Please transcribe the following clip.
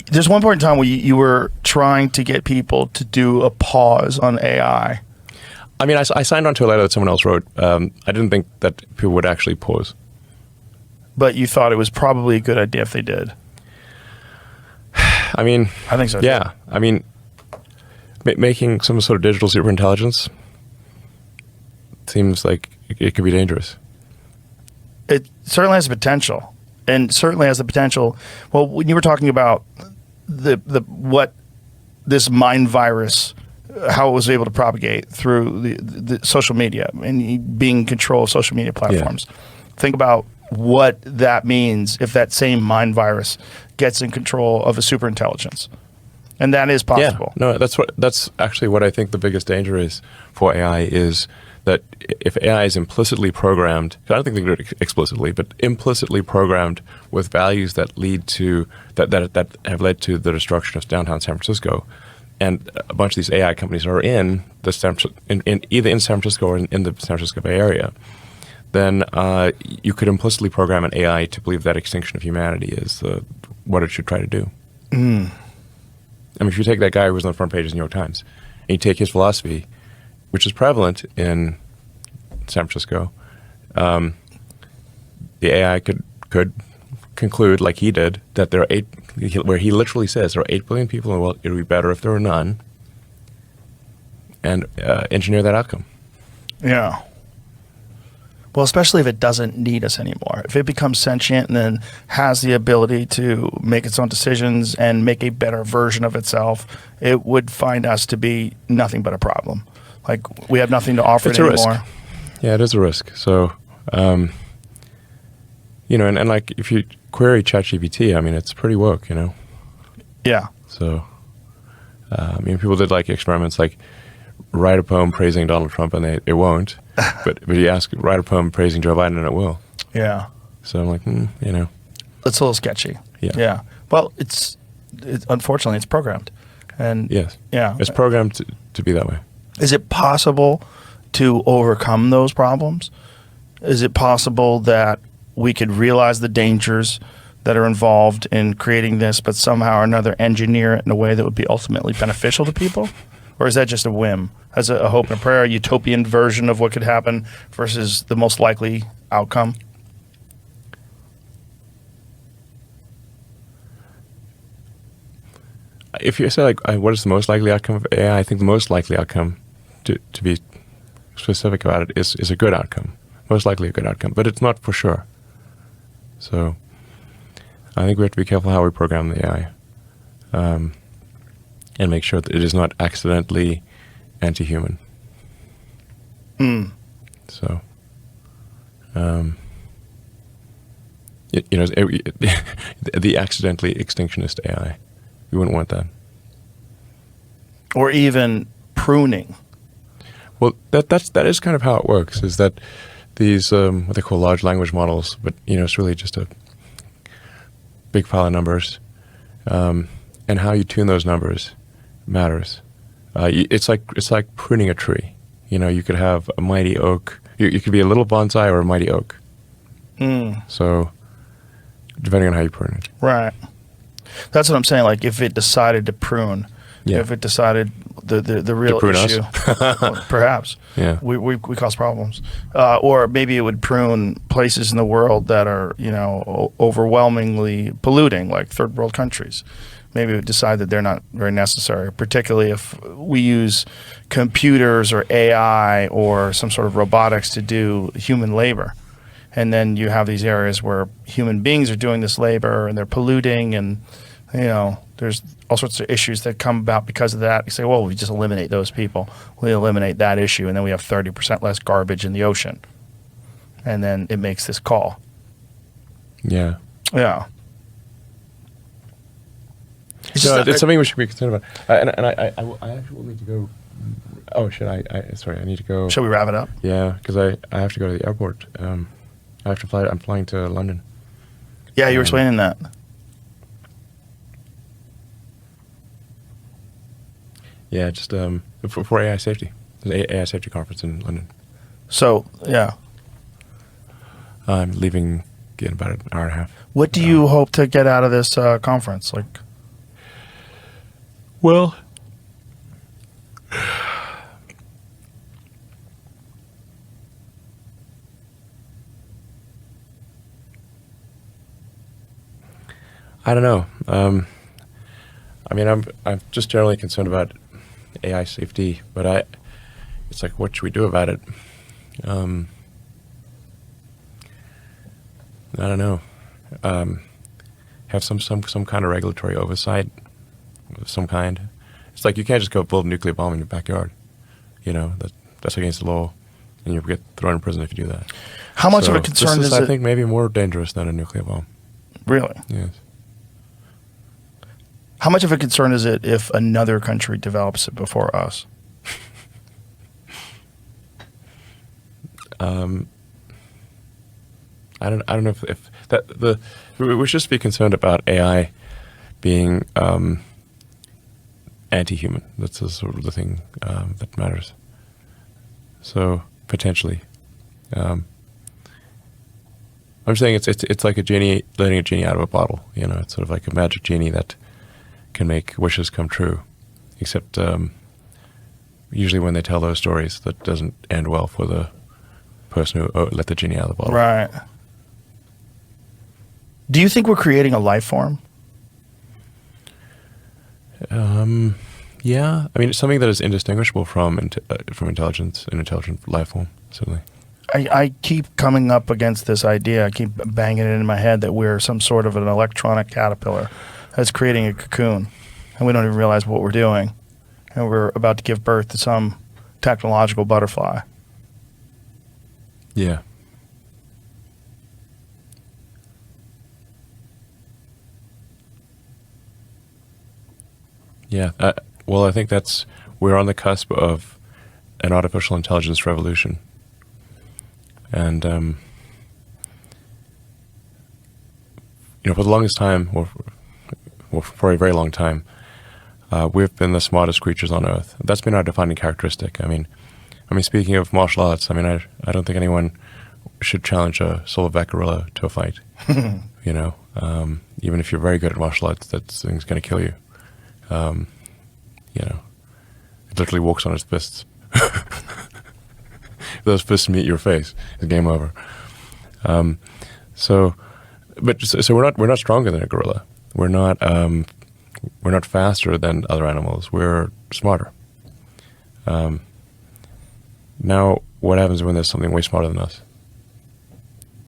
there's one point in time where you were trying to get people to do a pause on AI. I mean, I signed on to a letter that someone else wrote. I didn't think that people would actually pause. But you thought it was probably a good idea if they did. I mean, I think so. Yeah. Too. I mean, making some sort of digital superintelligence seems like it could be dangerous. It certainly has the potential, and certainly has the potential. Well, when you were talking about what this mind virus, how it was able to propagate through the social media and being in control of social media platforms. Yeah. Think about what that means if that same mind virus gets in control of a superintelligence. And that is possible. Yeah, no, that's actually what I think the biggest danger is for AI is that if AI is implicitly programmed, I don't think they can do it explicitly, but implicitly programmed with values that lead to that have led to the destruction of downtown San Francisco, and a bunch of these AI companies are in either in San Francisco or in the San Francisco Bay Area, then you could implicitly program an AI to believe that extinction of humanity is what it should try to do. Mm. I mean, if you take that guy who was on the front page of the New York Times, and you take his philosophy, which is prevalent in San Francisco, the AI could conclude, like he did, that there are where he literally says there are 8 billion people in the world, it would be better if there were none, and engineer that outcome. Yeah. Well, especially if it doesn't need us anymore. If it becomes sentient and then has the ability to make its own decisions and make a better version of itself, it would find us to be nothing but a problem. Like, we have nothing to offer it anymore. Risk. Yeah, it is a risk. So, and like if you query ChatGPT, I mean, it's pretty woke, Yeah. So, people did like experiments like write a poem praising Donald Trump and it won't. But you ask, write a poem praising Joe Biden, and it will. Yeah. So I'm like, It's a little sketchy. Yeah. Yeah. Well, it's unfortunately, it's programmed. And yes. Yeah. It's programmed to be that way. Is it possible to overcome those problems? Is it possible that we could realize the dangers that are involved in creating this, but somehow or another engineer it in a way that would be ultimately beneficial to people? Or is that just a whim? As a hope and a prayer, a utopian version of what could happen versus the most likely outcome? If you say, like, what is the most likely outcome of AI, I think the most likely outcome, to be specific about it, is a good outcome. Most likely a good outcome, but it's not for sure. So I think we have to be careful how we program the AI. And make sure that it is not accidentally anti-human. Mm. So, the accidentally extinctionist AI, we wouldn't want that. Or even pruning. Well, that is kind of how it works. Is that these what they call large language models, but it's really just a big pile of numbers, and how you tune those numbers matters. It's like pruning a tree. You could have a mighty oak. You could be a little bonsai or a mighty oak. Mm. So, depending on how you prune it. Right. That's what I'm saying. Like, if it decided to prune, if it decided the real issue, well, perhaps, we cause problems. Or maybe it would prune places in the world that are, overwhelmingly polluting, like third world countries. Maybe we decide that they're not very necessary, particularly if we use computers or AI or some sort of robotics to do human labor. And then you have these areas where human beings are doing this labor and they're polluting, and there's all sorts of issues that come about because of that. You say, well, we just eliminate those people. We eliminate that issue, and then we have 30% less garbage in the ocean. And then it makes this call. Yeah. Yeah. It's something we should be concerned about. And I actually will need to go. Oh shit! Sorry, I need to go. Shall we wrap it up? Yeah, because I have to go to the airport. I have to fly. I'm flying to London. Yeah, you were explaining that. Yeah, just for AI safety. There's an AI safety conference in London. So yeah, I'm leaving in about an hour and a half. What do you hope to get out of this conference? Like, Well, I don't know. I mean, I'm just generally concerned about AI safety, but it's like, what should we do about it? I don't know. Have some kind of regulatory oversight of some kind. It's like you can't just go build a nuclear bomb in your backyard. You know, that's against the law, and you get thrown in prison if you do that. How much of a concern is it? I think maybe more dangerous than a nuclear bomb. Really? Yes. How much of a concern is it if another country develops it before us? I don't know if that we should just be concerned about AI being anti-human. That's the sort of the thing that matters. So potentially, I'm saying it's like a genie, letting a genie out of a bottle. You know, it's sort of like a magic genie that can make wishes come true. Except usually when they tell those stories, that doesn't end well for the person who let the genie out of the bottle. Right. Do you think we're creating a life form? Yeah. I mean, it's something that is indistinguishable from intelligence, an intelligent life form, certainly. I keep coming up against this idea. I keep banging it in my head that we're some sort of an electronic caterpillar that's creating a cocoon, and we don't even realize what we're doing, and we're about to give birth to some technological butterfly. Yeah. Yeah. Well, I think we're on the cusp of an artificial intelligence revolution. And, for the longest time, or for a very long time, we've been the smartest creatures on Earth. That's been our defining characteristic. I mean, speaking of martial arts, I mean, I don't think anyone should challenge a silverback gorilla to a fight. Even if you're very good at martial arts, that thing's going to kill you. It literally walks on its fists. If those fists meet your face, it's game over. So we're not stronger than a gorilla. We're not faster than other animals. We're smarter. Now, what happens when there's something way smarter than us?